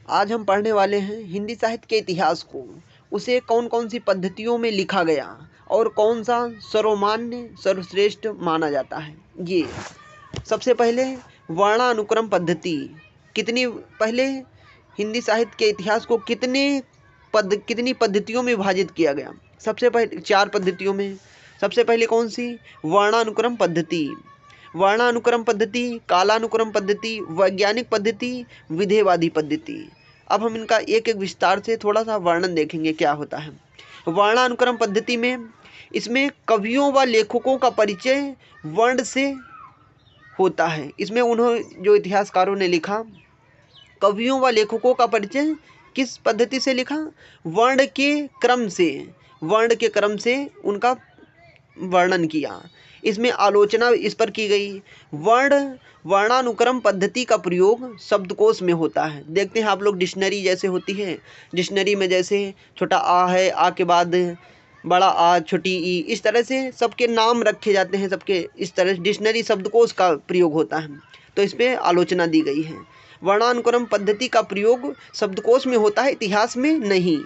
आज हम पढ़ने वाले हैं हिंदी साहित्य के इतिहास को। उसे कौन कौन सी पद्धतियों में लिखा गया और कौन सा सर्वमान्य सर्वश्रेष्ठ माना जाता है। ये सबसे पहले वर्णानुक्रम पद्धति। पहले हिंदी साहित्य के इतिहास को कितनी पद्धतियों में विभाजित किया गया। सबसे पहले 4 पद्धतियों में। सबसे पहले कौन सी? वर्णानुक्रम पद्धति। वर्णानुक्रम पद्धति, कालानुक्रम पद्धति, वैज्ञानिक पद्धति, विधेयवादी पद्धति। अब हम इनका एक एक विस्तार से थोड़ा सा वर्णन देखेंगे क्या होता है। वर्णानुक्रम पद्धति में इसमें कवियों व लेखकों का परिचय वर्ण से होता है। इसमें जो इतिहासकारों ने लिखा, कवियों व लेखकों का परिचय किस पद्धति से लिखा? वर्ण के क्रम से उनका वर्णन किया। इसमें आलोचना इस पर की गई। वर्णानुक्रम पद्धति का प्रयोग शब्दकोश में होता है। देखते हैं आप लोग, डिक्शनरी जैसे होती है, डिक्शनरी में जैसे छोटा आ है, आ के बाद बड़ा आ, छोटी ई, इस तरह से सबके नाम रखे जाते हैं। सबके इस तरह डिक्शनरी शब्दकोश का प्रयोग होता है। तो इस पर आलोचना दी गई है। वर्णानुक्रम पद्धति का प्रयोग शब्दकोश में होता है, इतिहास में नहीं।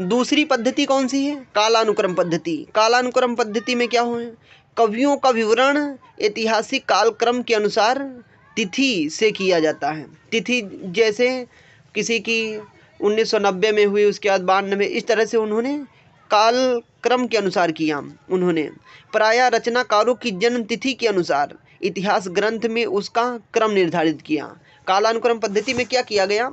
दूसरी पद्धति कौन सी है? कालानुक्रम पद्धति। कालानुक्रम पद्धति में क्या हो, कवियों का विवरण ऐतिहासिक कालक्रम के अनुसार तिथि से किया जाता है। तिथि जैसे किसी की 1990 में हुई, उसके बाद 92, इस तरह से उन्होंने कालक्रम के अनुसार किया। उन्होंने प्रायः रचनाकारों की जन्म तिथि के अनुसार इतिहास ग्रंथ में उसका क्रम निर्धारित किया। कालानुक्रम पद्धति में क्या किया गया?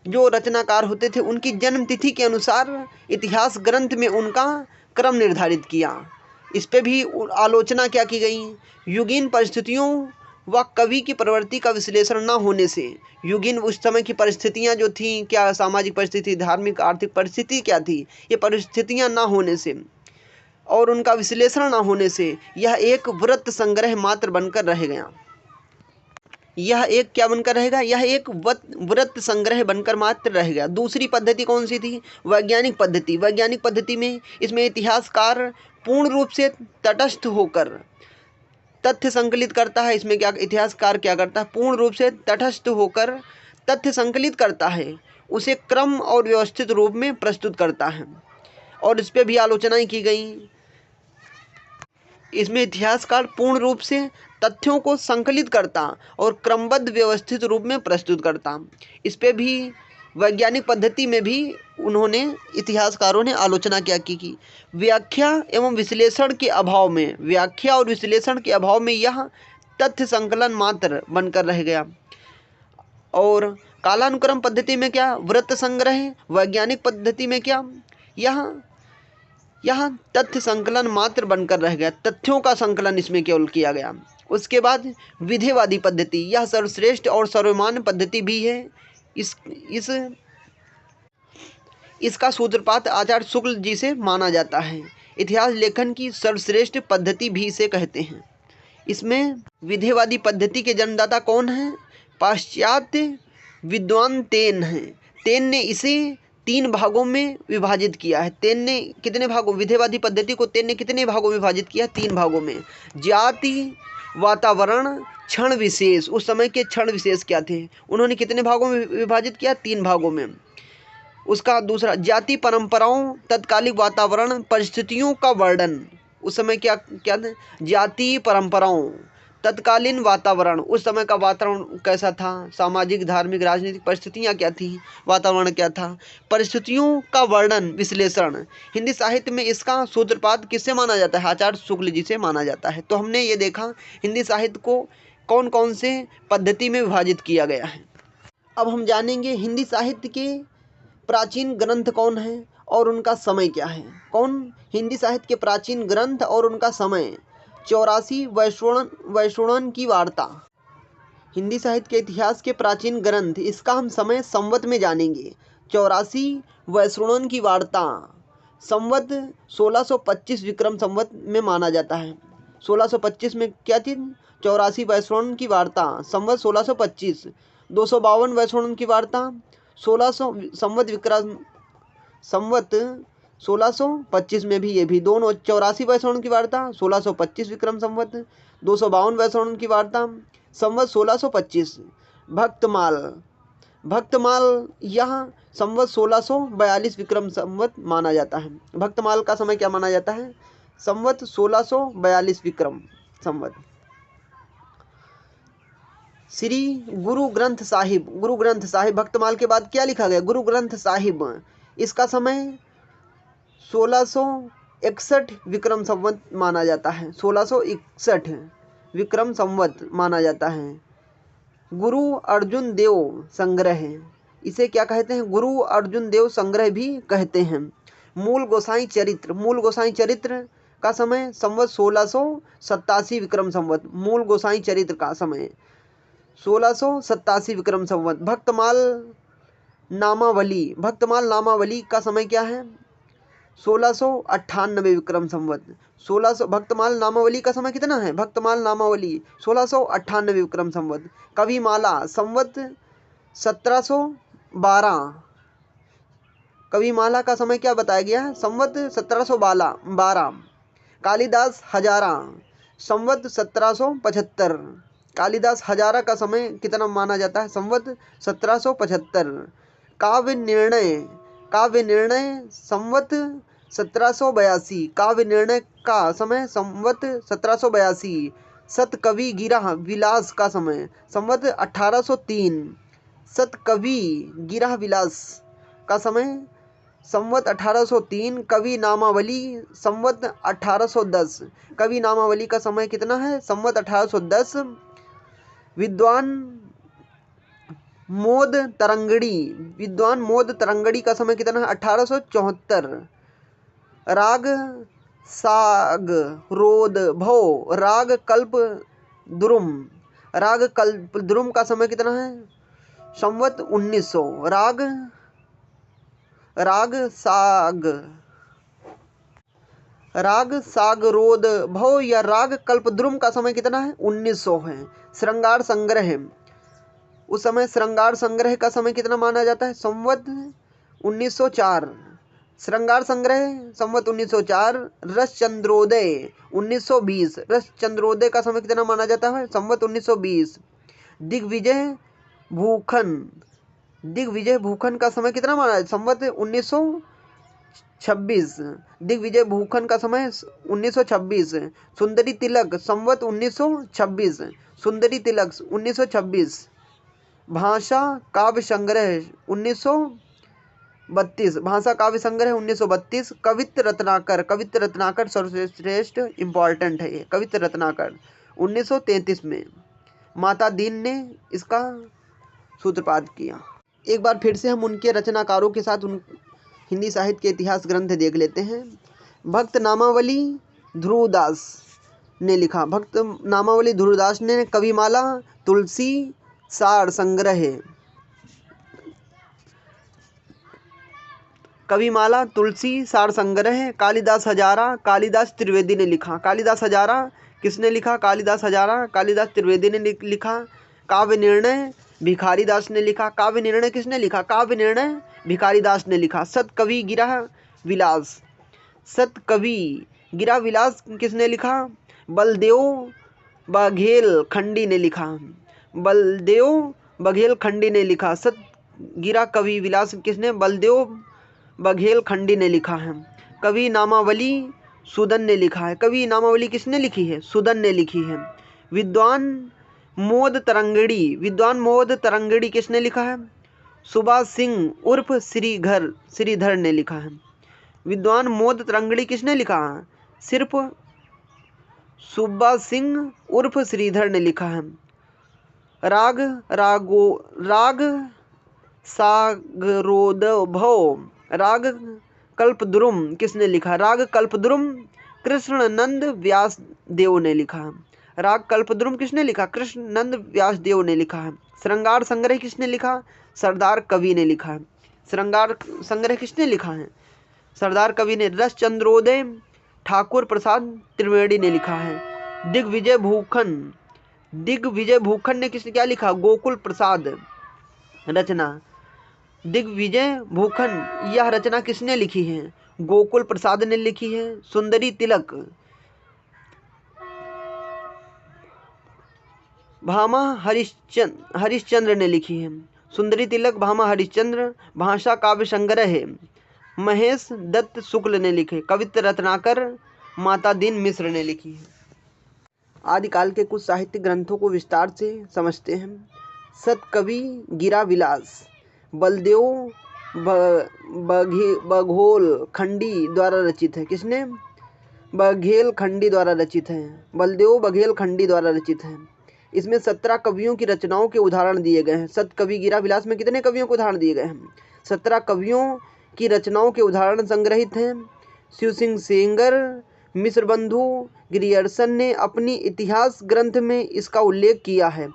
जो रचनाकार होते थे उनकी जन्म तिथि के अनुसार इतिहास ग्रंथ में उनका क्रम निर्धारित किया। इस पे भी आलोचना क्या की गई? युगीन परिस्थितियों व कवि की प्रवृत्ति का विश्लेषण न होने से, युगीन उस समय की परिस्थितियां जो थीं, क्या सामाजिक परिस्थिति, धार्मिक आर्थिक परिस्थिति क्या थी, ये परिस्थितियां न होने से और उनका विश्लेषण न होने से यह एक वृत्त संग्रह मात्र बनकर रह गया। यह एक क्या बनकर रहेगा? यह एक वृत्त संग्रह बनकर मात्र रह गया। दूसरी पद्धति कौन सी थी? वैज्ञानिक पद्धति। वैज्ञानिक पद्धति में इसमें इतिहासकार पूर्ण रूप से तटस्थ होकर तथ्य संकलित करता है। इसमें क्या इतिहासकार क्या करता है? पूर्ण रूप से तटस्थ होकर तथ्य संकलित करता है, उसे क्रम और व्यवस्थित रूप में प्रस्तुत करता है। और इस पर भी आलोचनाएं की गई। इसमें इतिहासकार पूर्ण रूप से तथ्यों को संकलित करता और क्रमबद्ध व्यवस्थित रूप में प्रस्तुत करता। इस पे भी वैज्ञानिक पद्धति में भी उन्होंने, इतिहासकारों ने आलोचना क्या की? व्याख्या एवं विश्लेषण के अभाव में, व्याख्या और विश्लेषण के अभाव में यह तथ्य संकलन मात्र बनकर रह गया। और कालानुक्रम पद्धति में क्या? वृत्त संग्रह। वैज्ञानिक पद्धति में क्या? यह तथ्य संकलन मात्र बनकर रह गया। तथ्यों का संकलन इसमें केवल किया गया। उसके बाद विधेयवादी पद्धति, यह सर्वश्रेष्ठ और सर्वमान्य पद्धति भी है। इसका सूत्रपात आचार्य शुक्ल जी से माना जाता है। इतिहास लेखन की सर्वश्रेष्ठ पद्धति भी इसे कहते हैं। इसमें विधेयवादी पद्धति के जन्मदाता कौन है? पाश्चात्य विद्वान तेन है। तेन ने इसे 3 भागों में विभाजित किया है। तेन ने कितने भागों? विधेयवादी पद्धति को तेन ने कितने भागों में विभाजित किया? 3 भागों में। जाति, वातावरण, क्षण विशेष। उस समय के क्षण विशेष क्या थे, उन्होंने कितने भागों में विभाजित किया? 3 भागों में। उसका दूसरा, जाति, परंपराओं, तत्कालिक वातावरण, परिस्थितियों का वर्णन। उस समय क्या था? जाति, परंपराओं, तत्कालीन वातावरण, उस समय का वातावरण कैसा था, सामाजिक, धार्मिक, राजनीतिक परिस्थितियाँ क्या थी, वातावरण क्या था, परिस्थितियों का वर्णन, विश्लेषण। हिंदी साहित्य में इसका सूत्रपात किससे माना जाता है? आचार्य शुक्ल जी से माना जाता है। तो हमने ये देखा हिंदी साहित्य को कौन कौन से पद्धति में विभाजित किया गया है। अब हम जानेंगे हिंदी साहित्य के प्राचीन ग्रंथ कौन है और उनका समय क्या है। कौन? हिंदी साहित्य के प्राचीन ग्रंथ और उनका समय। 84 वैष्णवन की वार्ता। हिंदी साहित्य के इतिहास के प्राचीन ग्रंथ, इसका हम समय संवत में जानेंगे। 84 वैष्णवन की वार्ता संवत 1625 विक्रम संवत में माना जाता है। 1625 में क्या थी? 84 वैष्णवन की वार्ता संवत 1625। 252 वैष्णवन की वार्ता 1600 संवत विक्रम संवत 1625 में भी, ये भी दोनों। 84 वैष्णवन की वार्ता 1625 विक्रम संवत, 252 वैष्णवन की वार्ता संवत 1625। भक्तमाल, भक्तमाल यह संवत 1642 विक्रम संवत माना जाता है। भक्तमाल का समय क्या माना जाता है? संवत 1642 विक्रम संवत। श्री गुरु ग्रंथ साहिब, गुरु ग्रंथ साहिब भक्तमाल के बाद क्या लिखा गया? गुरु ग्रंथ साहिब। इसका समय 1661 विक्रम संवत माना जाता है। 1661 विक्रम संवत माना जाता है। गुरु अर्जुन देव संग्रह, इसे क्या कहते हैं? गुरु अर्जुन देव संग्रह भी कहते हैं। मूल गोसाई चरित्र, मूल गोसाई चरित्र का समय संवत 1687 विक्रम संवत। मूल गोसाई चरित्र का समय 1687 विक्रम संवत। भक्तमाल नामावली, भक्तमाल नामावली का समय क्या है? 1698 विक्रम संवत। 1600 भक्तमाल नामावली का समय कितना है? भक्तमाल नामावली 1698 विक्रम संवत। कविमाला संवत 1712। कविमाला का समय क्या बताया गया है? संवत 1712। कालिदास हजारा संवत 1775। कालिदास हजारा का समय कितना माना जाता है? संवत 1775। काव्य निर्णय, काव्य निर्णय संवत 1782। काव्य निर्णय का समय संवत 1782। सतकवि गिरा विलास का समय संवत 1803। सतकवि गिरा विलास का समय संवत 1803। कवि नामावली संवत 1810। कवि नामावली का समय कितना है? संवत 1810। विद्वान मोद तरंगड़ी, विद्वान मोद तरंगड़ी का समय कितना है? 1874। राग साग रोद भव, राग कल्प द्रुम, राग कल्प द्रुम का समय कितना है? संवत 1900। राग सागरोद भव या राग कल्पद्रुम का समय कितना है? 1900 है। श्रृंगार संग्रह, उस समय श्रृंगार संग्रह का समय कितना माना जाता है? संवत 1904। श्रृंगार संग्रह संवत 1904। रस चंद्रोदय 1920। रस चंद्रोदय का समय कितना माना जाता है? संवत 1920। दिग्विजय भूखन, दिग्विजय भूखन का समय कितना माना? संवत 1926। दिग्विजय भूखन का समय 1926। सुंदरी तिलक संवत 1926। सुंदरी तिलक 1926। भाषा काव्य संग्रह 1932। भाषा काव्य संग्रह 1932। कवित्त रत्नाकर, कवित्त रत्नाकर सर्वश्रेष्ठ इंपॉर्टेंट है ये। कवित्त रत्नाकर 1933 में माता दीन ने इसका सूत्रपात किया। एक बार फिर से हम उनके रचनाकारों के साथ उन हिंदी साहित्य के इतिहास ग्रंथ देख लेते हैं। भक्त नामावली ध्रुवदास ने लिखा। भक्त नामावली ध्रुवदास ने। कविमाला तुलसी सार संग्रह, कविमाला तुलसी सार संग्रह। कालिदास हजारा, कालिदास त्रिवेदी ने लिखा। कालिदास हजारा किसने लिखा? कालिदास हजारा कालिदास त्रिवेदी ने लिखा। काव्य निर्णय भिखारी दास ने लिखा। काव्य निर्णय किसने लिखा? काव्य निर्णय भिखारी दास ने लिखा। सतकवि गिरा विलास, सतकवि गिरा विलास किसने लिखा? बलदेव बघेल खंडी ने लिखा। बलदेव बघेल खंडी ने लिखा। सत गिरा कवि विलास किसने? बलदेव बघेल खंडी ने लिखा है। कवि नामावली सुदन ने लिखा है। कवि नामावली किसने लिखी है? सुदन ने लिखी है। विद्वान मोद तरंगड़ी, विद्वान मोद तरंगड़ी किसने लिखा है? सुभाष सिंह उर्फ श्रीधर ने लिखा है। विद्वान मोद तरंगड़ी किसने लिखा है? सिर्फ सुभाष सिंह उर्फ श्रीधर ने लिखा है। राग सागरोदभव, राग कल्पद्रुम किसने लिखा? राग कल्पद्रुम कृष्णनंद व्यासदेव ने लिखा है। राग कल्पद्रुम किसने लिखा? कृष्णनंद व्यासदेव ने लिखा है। श्रृंगार संग्रह किसने लिखा? सरदार कवि ने लिखा है। श्रृंगार संग्रह किसने लिखा है? सरदार कवि ने। रस चंद्रोदय ठाकुर प्रसाद त्रिवेदी ने लिखा है। दिग्विजय भूखन, दिग्विजय भूखन ने किसने क्या लिखा? गोकुल प्रसाद रचना। दिग्विजय भूखन यह रचना किसने लिखी है? गोकुल प्रसाद ने लिखी है। सुंदरी तिलक, भामा हरिश्चंद्र ने लिखी है। सुंदरी तिलक भामा हरिश्चंद्र भाषा काव्य संग्रह है, महेश दत्त शुक्ल ने लिखे। कवित्व रत्नाकर माता दीन मिश्र ने लिखी है। आदिकाल के कुछ साहित्य ग्रंथों को विस्तार से समझते हैं। सतकवि गिरा विलास बलदेव बघेल खंडी द्वारा रचित है। किसने? बघेल खंडी द्वारा रचित है। बलदेव बघेल खंडी द्वारा रचित है। इसमें 17 कवियों की रचनाओं के उदाहरण दिए गए हैं। सतकवि गिरा विलास में कितने कवियों के उदाहरण दिए गए हैं? 17 कवियों की रचनाओं के उदाहरण संग्रहित हैं। शिव सिंह सेंगर, मिश्र बंधु, ग्रियर्सन ने अपनी इतिहास ग्रंथ में इसका उल्लेख किया है।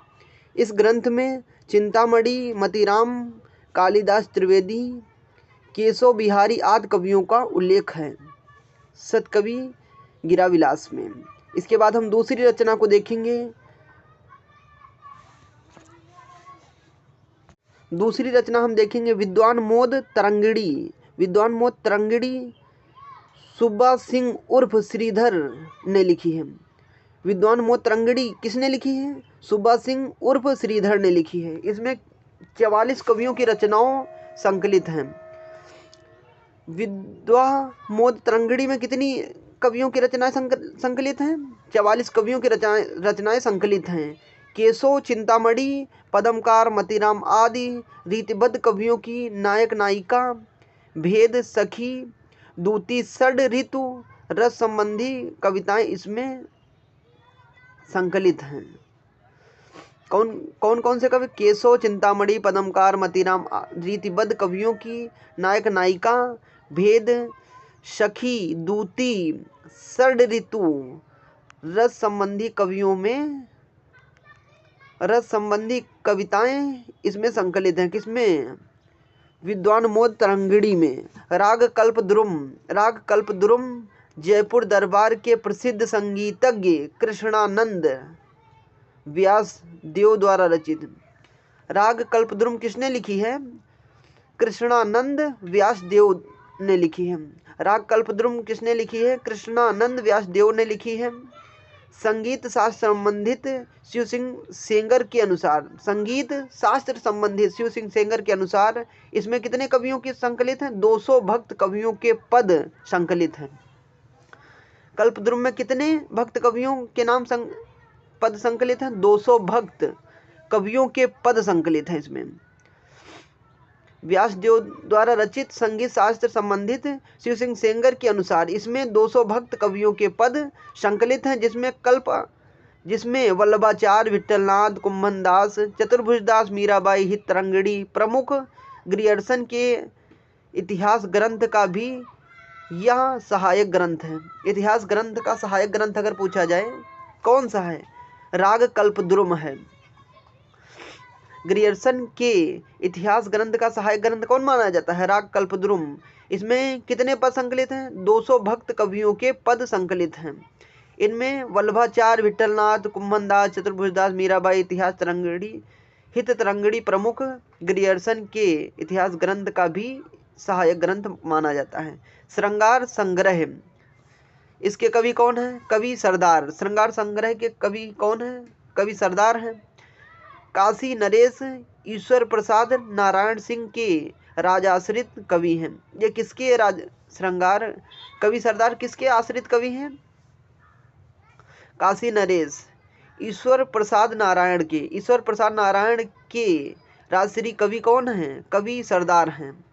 इस ग्रंथ में चिंतामणि, मतीराम, कालिदास त्रिवेदी, केशव बिहारी आदि कवियों का उल्लेख है सतकवि गिरा विलास में। इसके बाद हम दूसरी रचना को देखेंगे। दूसरी रचना हम देखेंगे विद्वान मोद तरंगिणी। विद्वान मोद तरंगिणी सुब्बा सिंह उर्फ श्रीधर ने लिखी है। विद्वान मोद तरंगिणी किसने लिखी है? सुब्बा सिंह उर्फ श्रीधर ने लिखी है। इसमें 44 कवियों की रचनाओं संकलित हैं। विद्वान मोद तरंगिणी में कितनी कवियों की रचनाएं संकलित हैं? 44 कवियों की रचनाएं संकलित हैं। केशव, चिंतामणि, पद्मकार, मतीराम आदि रीतिबद्ध कवियों की नायक नायिका, भेद, सखी, दूती, षड ऋतु, रस संबंधी कविताएं इसमें संकलित हैं। कौन कौन से कवि? केशव, चिंतामणि, पद्मकार, मतीराम रीतिबद्ध कवियों की नायक नायिका, भेद, सखी, दूती, षड ऋतु, रस संबंधी कवियों में रस संबंधी कविताएं इसमें संकलित हैं। किसमें? विद्वान मोद तरंगिणी में। राग कल्पद्रुम जयपुर दरबार के प्रसिद्ध संगीतज्ञ कृष्णानंद व्यासदेव द्वारा रचित। राग कल्पद्रुम किसने लिखी है? कृष्णानंद व्यासदेव ने लिखी है। राग कल्पद्रुम किसने लिखी है? कृष्णानंद व्यासदेव ने लिखी है। संगीत शास्त्र संबंधित शिव सिंह सेंगर के अनुसार, संगीत शास्त्र संबंधित शिव सिंह सेंगर के अनुसार इसमें कितने कवियों के संकलित हैं? 200 भक्त कवियों के पद संकलित हैं। कल्पद्रुम में कितने भक्त कवियों के नाम पद संकलित हैं? 200 भक्त कवियों के पद संकलित हैं इसमें। व्यासदेव द्वारा रचित संगीत शास्त्र संबंधित शिव सिंह सेंगर के अनुसार इसमें 200 भक्त कवियों के पद संकलित हैं, जिसमें वल्लभाचार्य, विठलनाथ, कुंभनदास, चतुर्भुजदास, मीराबाई, हित तरंगिणी प्रमुख। ग्रियर्सन के इतिहास ग्रंथ का भी यह सहायक ग्रंथ है। इतिहास ग्रंथ का सहायक ग्रंथ अगर पूछा जाए कौन सा है? राग कल्पद्रुम है। ग्रियर्सन के इतिहास ग्रंथ का सहायक ग्रंथ कौन माना जाता है? राग कल्पद्रुम। इसमें कितने पद संकलित हैं? 200 भक्त कवियों के पद संकलित हैं। इनमें वल्लभाचार्य, विठलनाथ, कुंभनदास, चतुर्भुजदास, मीराबाई, इतिहास तरंगिणी, हित तरंगिणी प्रमुख। ग्रियर्सन के इतिहास ग्रंथ का भी सहायक ग्रंथ माना जाता है। श्रृंगार संग्रह, इसके कवि कौन है? कवि सरदार। श्रृंगार संग्रह के कवि कौन है? कवि सरदार हैं। काशी नरेश ईश्वर प्रसाद नारायण सिंह के राजाश्रित कवि हैं। ये किसके श्रृंगार कवि सरदार किसके आश्रित कवि हैं? काशी नरेश ईश्वर प्रसाद नारायण के। ईश्वर प्रसाद नारायण के राजश्री कवि कौन हैं? कवि सरदार हैं।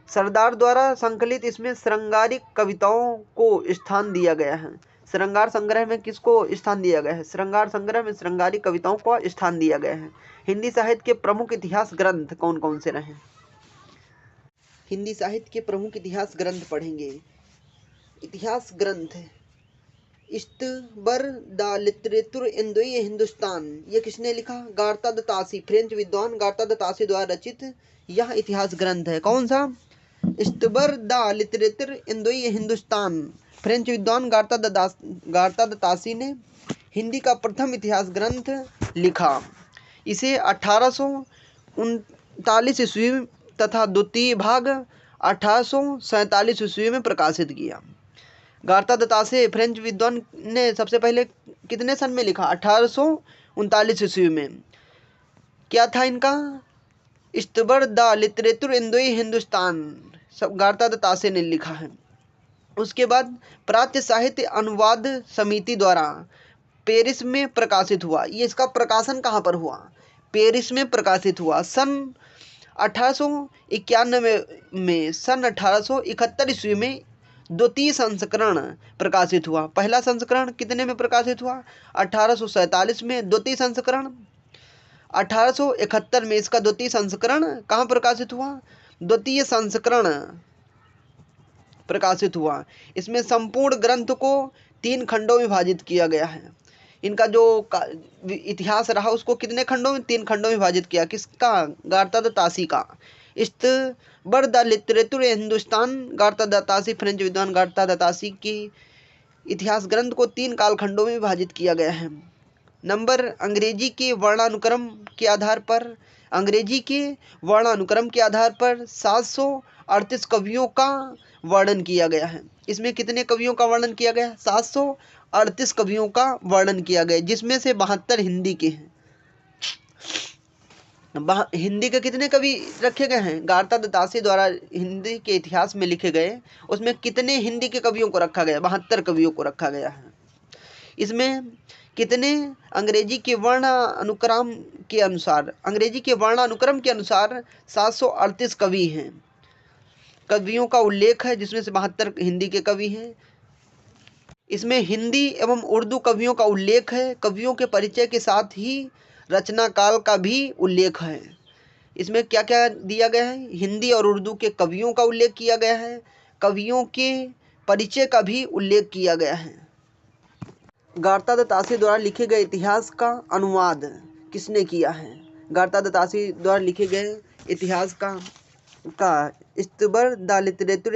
सरदार द्वारा संकलित इसमें श्रृंगारिक कविताओं को स्थान दिया गया है। श्रृंगार संग्रह में किसको स्थान दिया गया है? श्रृंगार संग्रह में श्रृंगारिक कविताओं को स्थान दिया गया है। हिंदी साहित्य के प्रमुख इतिहास ग्रंथ कौन कौन से रहे? हिंदी साहित्य के प्रमुख इतिहास ग्रंथ पढ़ेंगे। इतिहास ग्रंथ इस्तबर the literature in the Hindustan, ये किसने लिखा? गार्ता द तासी, फ्रेंच विद्वान गार्ता द तासी द्वारा रचित यह इतिहास ग्रंथ है। कौन सा? इस्तबर the literature in the Hindustan, French विद्वान गार्ता द तासी ने हिंदी का प्रथम इतिहास ग्रंथ लिखा। इसे 1839 ईस्वी तथा द्वितीय भाग 1847 ईस्वी में प्रकाशित किया। गार्ता द तासी फ्रेंच विद्वान ने सबसे पहले कितने सन में लिखा? 1939 ईस्वी में। क्या था इनका? इस्तबर the literature in the Hindustan, सब गार्ता द तासे ने लिखा है। उसके बाद प्राच्य साहित्य अनुवाद समिति द्वारा पेरिस में प्रकाशित हुआ। ये इसका प्रकाशन कहाँ पर हुआ? पेरिस में प्रकाशित हुआ सन 1891 में। सन 1871 ईस्वी में द्वितीय संस्करण प्रकाशित हुआ। पहला संस्करण कितने में प्रकाशित हुआ? 1847 में। द्वितीय संस्करण 1871 में। इसका द्वितीय संस्करण कहाँ प्रकाशित हुआ? द्वितीय संस्करण प्रकाशित हुआ। इसमें संपूर्ण ग्रंथ को 3 खंडों में विभाजित किया गया है। इनका जो इतिहास रहा उसको कितने खंडों में? 3 खंडों में विभाजित किया। किसका? गार्ता द तासी का। इस्तबर the literature Hindustan, Garcin de Tassy, French विद्वान गार्ता द तासी की इतिहास ग्रंथ को 3 कालखंडों में विभाजित किया गया है। नंबर अंग्रेजी के वर्णानुक्रम के आधार पर, अंग्रेजी के वर्णानुक्रम के आधार पर 738 कवियों का वर्णन किया गया है। इसमें कितने कवियों का वर्णन किया गया? 738 कवियों का वर्णन किया गया, जिसमें से 72 हिंदी के हैं। हिंदी के कितने कवि रखे गए हैं? गार्ता द तासी द्वारा हिंदी के इतिहास में लिखे गए, उसमें कितने हिंदी के कवियों को रखा गया? 72 कवियों को रखा गया है। इसमें कितने अंग्रेजी के वर्णानुक्रम के अनुसार, अंग्रेजी के वर्णानुक्रम के अनुसार 738 कवि हैं, कवियों का उल्लेख है, जिसमें से 72 हिंदी के कवि हैं। इसमें हिंदी एवं उर्दू कवियों का उल्लेख है। कवियों के परिचय के साथ ही रचना काल का भी उल्लेख है। इसमें क्या क्या दिया गया है? हिंदी और उर्दू के कवियों का उल्लेख किया गया है। कवियों के परिचय का भी उल्लेख किया गया है। गार्ता द तासी द्वारा लिखे गए इतिहास का अनुवाद किसने किया है? गार्ता द तासी द्वारा लिखे गए इतिहास का इस्तबर द लिटरेचर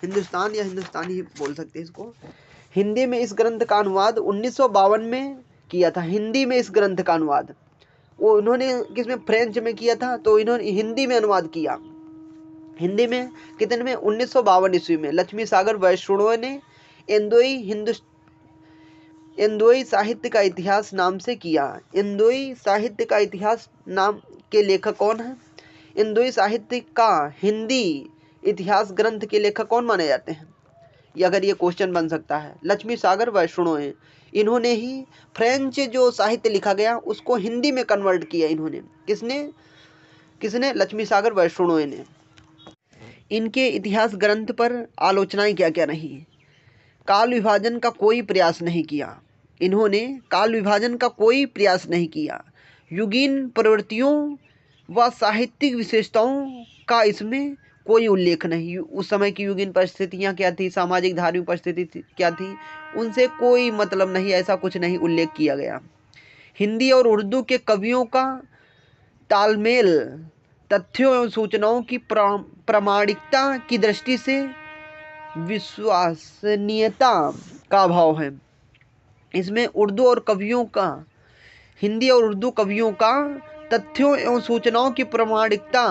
हिंदुस्तान या हिंदुस्तानी बोल सकते हैं इसको। हिंदी में इस ग्रंथ का अनुवाद 1952 में किया था। हिंदी में इस ग्रंथ का अनुवाद वो उन्होंने किसमें? फ्रेंच में किया था, तो इन्होंने हिंदी में अनुवाद किया। हिंदी में कितने में? 1952 ईस्वी में। लक्ष्मी सागर वैष्णव ने इंदोई साहित्य का इतिहास नाम से किया। इंदोई साहित्य का इतिहास नाम के लेखक कौन है? इंदोई साहित्य का हिंदी इतिहास ग्रंथ के लेखक कौन माने जाते हैं? ये अगर ये क्वेश्चन बन सकता है। लक्ष्मी सागर वैष्णव हैं। इन्होंने ही फ्रेंच जो साहित्य लिखा गया उसको हिंदी में कन्वर्ट किया। इन्होंने किसने? लक्ष्मी सागर वैष्णव ने। इनके इतिहास ग्रंथ पर आलोचनाएं क्या क्या रही? काल विभाजन का कोई प्रयास नहीं किया। इन्होंने काल विभाजन का कोई प्रयास नहीं किया। युगीन प्रवृत्तियों व साहित्यिक विशेषताओं का इसमें कोई उल्लेख नहीं। उस समय की युगीन परिस्थितियाँ क्या थी, सामाजिक धार्मिक परिस्थिति क्या थी, उनसे कोई मतलब नहीं, ऐसा कुछ नहीं उल्लेख किया गया। हिंदी और उर्दू के कवियों का तालमेल तथ्यों एवं सूचनाओं की प्रामाणिकता की दृष्टि से विश्वसनीयता का अभाव है। इसमें उर्दू और कवियों का, हिंदी और उर्दू कवियों का तथ्यों एवं सूचनाओं की प्रामाणिकता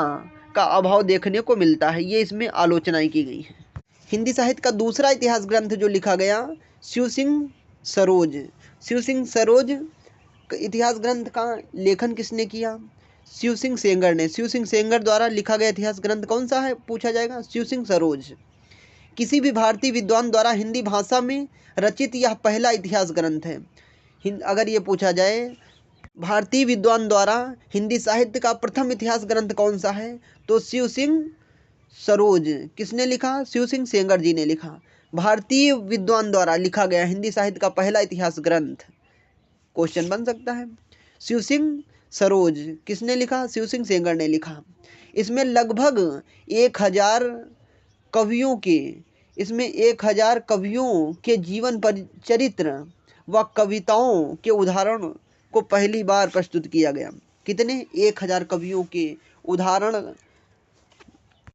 का अभाव देखने को मिलता है। ये इसमें आलोचनाएं की गई हैं। हिंदी साहित्य का दूसरा इतिहास ग्रंथ जो लिखा गया, शिव सिंह सरोज। शिव सिंह सरोज इतिहास ग्रंथ का लेखन किसने किया? शिव सिंह सेंगर ने। शिव सिंह सेंगर द्वारा लिखा गया इतिहास ग्रंथ कौन सा है पूछा जाएगा? शिव सिंह सरोज। किसी भी भारतीय विद्वान द्वारा हिंदी भाषा में रचित यह पहला इतिहास ग्रंथ है। अगर ये पूछा जाए भारतीय विद्वान द्वारा हिंदी साहित्य का प्रथम इतिहास ग्रंथ कौन सा है, तो शिव सिंह सरोज। किसने लिखा? शिव सिंह सेंगर जी ने लिखा। भारतीय विद्वान द्वारा लिखा गया हिंदी साहित्य का पहला इतिहास ग्रंथ, क्वेश्चन बन सकता है। शिव सिंह सरोज किसने लिखा? शिव सिंह सेंगर ने लिखा। इसमें लगभग 1000 कवियों के जीवन चरित्र व कविताओं के उदाहरण को पहली बार प्रस्तुत किया गया। कितने? 1000 कवियों के उदाहरण,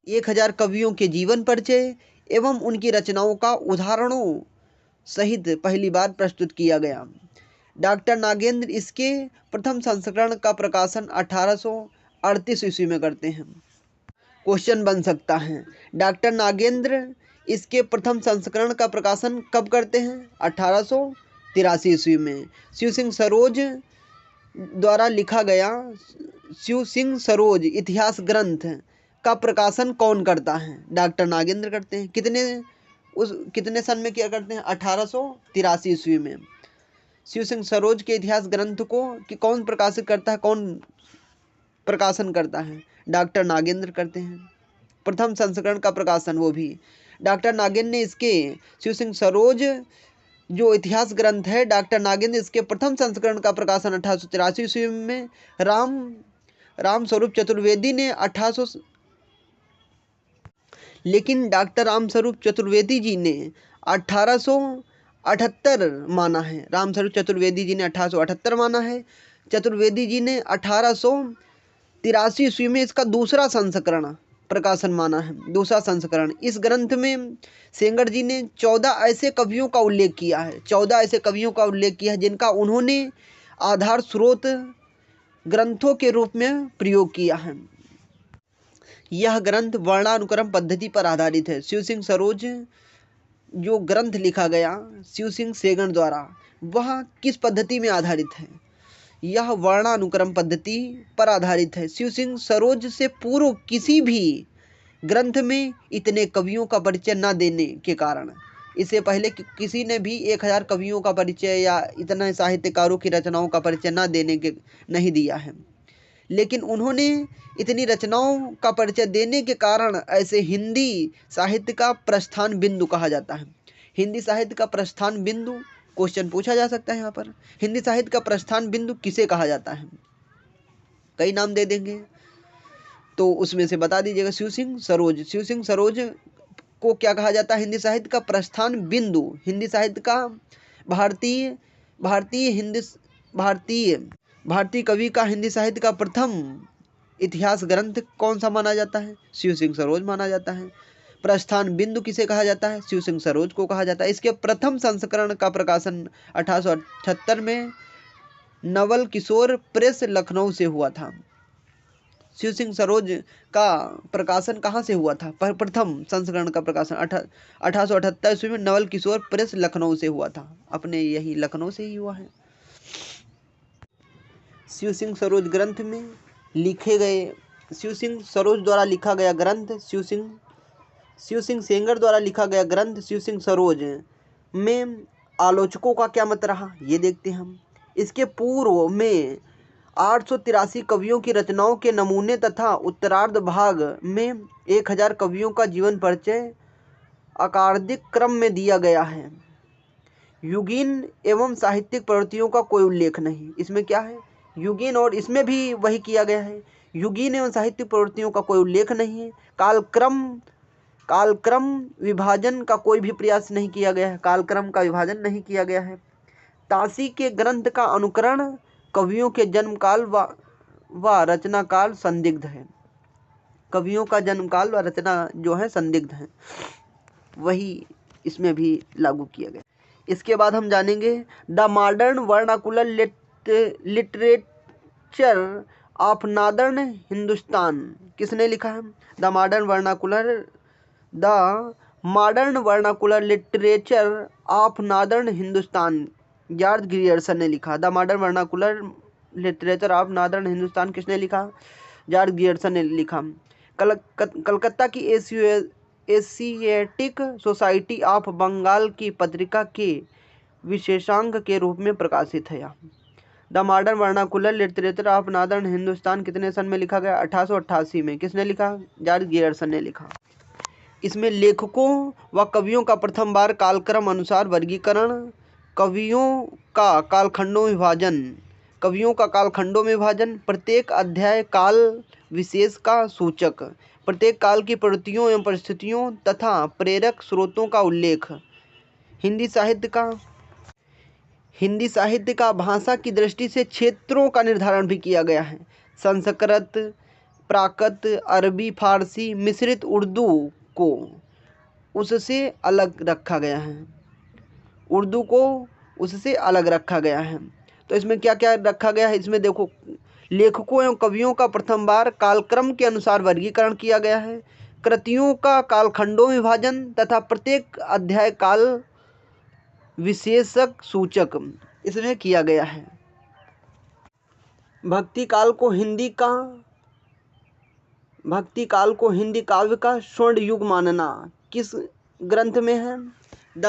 1000 कवियों के जीवन परिचय एवं उनकी रचनाओं का उदाहरणों सहित पहली बार प्रस्तुत किया गया। डॉक्टर नागेंद्र इसके प्रथम संस्करण का प्रकाशन 1838 ईस्वी में करते हैं। क्वेश्चन बन सकता है, डॉक्टर नागेंद्र इसके प्रथम संस्करण का प्रकाशन कब करते हैं? 1883 ईस्वी में शिव सिंह सरोज द्वारा लिखा गया शिव सिंह सरोज इतिहास ग्रंथ का प्रकाशन कौन करता है? डॉक्टर नागेंद्र करते हैं। कितने सन में किया करते हैं? 1883 ईस्वी में। शिव सिंह सरोज के इतिहास ग्रंथ को कौन प्रकाशित करता है, कौन प्रकाशन करता है? डॉक्टर नागेंद्र करते हैं। प्रथम संस्करण का प्रकाशन वो भी डॉक्टर नागेंद्र ने इसके शिव सिंह सरोज जो इतिहास ग्रंथ है, डॉक्टर नागेंद्र इसके प्रथम संस्करण का प्रकाशन 1883 ईस्वी में राम स्वरूप चतुर्वेदी ने लेकिन डॉक्टर राम स्वरूप चतुर्वेदी जी ने 1878 माना है। राम स्वरूप चतुर्वेदी जी ने 1878 माना है। चतुर्वेदी जी ने 1883 ईस्वी में इसका दूसरा संस्करण प्रकाशन माना है, दूसरा संस्करण। इस ग्रंथ में सेंगर जी ने 14 ऐसे कवियों का उल्लेख किया है, 14 ऐसे कवियों का उल्लेख किया है जिनका उन्होंने आधार स्रोत ग्रंथों के रूप में प्रयोग किया है। यह ग्रंथ वर्णानुक्रम पद्धति पर आधारित है। शिव सिंह सरोज जो ग्रंथ लिखा गया शिव सिंह सेंगर द्वारा, वह किस पद्धति में आधारित है? यह वर्णानुक्रम पद्धति पर आधारित है। शिव सिंह सरोज से पूर्व किसी भी ग्रंथ में इतने कवियों का परिचय न देने के कारण, इससे पहले किसी ने भी 1000 कवियों का परिचय या इतने साहित्यकारों की रचनाओं का परिचय नहीं दिया है। लेकिन उन्होंने इतनी रचनाओं का परिचय देने के कारण ऐसे हिंदी साहित्य का प्रस्थान बिंदु कहा जाता है। हिंदी साहित्य का प्रस्थान बिंदु क्वेश्चन पूछा जा सकता है यहाँ पर। हिंदी साहित्य का प्रस्थान बिंदु किसे कहा जाता है? कई नाम दे देंगे तो उसमें से बता दीजिएगा। शिव सिंह सरोज, शिव सिंह सरोज को क्या कहा जाता है? हिंदी साहित्य का प्रस्थान बिंदु। हिंदी साहित्य का भारतीय कवि का हिंदी साहित्य का प्रथम इतिहास ग्रंथ कौन सा माना जाता है? शिव सिंह सरोज माना जाता है। प्रस्थान बिंदु किसे कहा जाता है? शिव सिंह सरोज को कहा जाता है। इसके प्रथम संस्करण का प्रकाशन 1878 में नवल किशोर प्रेस लखनऊ से हुआ था। शिव सिंह सरोज का प्रकाशन कहाँ से हुआ था? प्रथम संस्करण का प्रकाशन 1878 ईस्वी में नवल किशोर प्रेस लखनऊ से हुआ था। अपने यही लखनऊ से ही हुआ है। शिव सिंह सरोज ग्रंथ में लिखे गए शिव सिंह सरोज द्वारा लिखा गया ग्रंथ शिव सिंह सेंगर द्वारा लिखा गया ग्रंथ शिव सिंह सरोज में आलोचकों का क्या मत रहा, ये देखते हैं हम। इसके पूर्व में 883 कवियों की रचनाओं के नमूने तथा उत्तरार्ध भाग में 1000 कवियों का जीवन परिचय अकार्दिक क्रम में दिया गया है। युगीन एवं साहित्यिक प्रवृत्तियों का कोई उल्लेख नहीं। इसमें क्या है? युगीन, और इसमें भी वही किया गया है। युगीन एवं साहित्यिक प्रवृत्तियों का कोई उल्लेख नहीं है। कालक्रम विभाजन का कोई भी प्रयास नहीं किया गया है। कालक्रम का विभाजन नहीं किया गया है। ताशी के ग्रंथ का अनुकरण कवियों के जन्मकाल व रचना काल संदिग्ध है। कवियों का जन्मकाल व रचना जो है संदिग्ध है, वही इसमें भी लागू किया गया। इसके बाद हम जानेंगे the modern vernacular literature of northern Hindustan किसने लिखा है? The modern vernacular literature of northern Hindustan George Grierson ने लिखा। The modern vernacular literature of northern Hindustan किसने लिखा? जॉर्ज ग्रियर्सन ने लिखा। कलकत्ता की एशियाटिक सोसाइटी ऑफ बंगाल की पत्रिका के विशेषांक के रूप में प्रकाशित है। The modern vernacular literature of northern Hindustan कितने सन में लिखा गया? 1888 में। किसने लिखा? जॉर्ज ग्रियर्सन ने लिखा। इसमें लेखकों व कवियों का प्रथम बार कालक्रम अनुसार वर्गीकरण, कवियों का कालखंडों में विभाजन, प्रत्येक अध्याय काल विशेष का सूचक, प्रत्येक काल की प्रवृत्तियों एवं परिस्थितियों तथा प्रेरक स्रोतों का उल्लेख। हिंदी साहित्य का भाषा की दृष्टि से क्षेत्रों का निर्धारण भी किया गया है। संस्कृत, प्राकृत, अरबी, फारसी, मिश्रित उर्दू को उससे अलग रखा गया है। तो इसमें क्या क्या रखा गया है? इसमें देखो, लेखकों एवं कवियों का प्रथम बार कालक्रम के अनुसार वर्गीकरण किया गया है, कृतियों का कालखंडों में विभाजन तथा प्रत्येक अध्याय काल विशेषक सूचक इसमें किया गया है। भक्ति काल को हिंदी काव्य का स्वर्ण युग मानना किस ग्रंथ में है? The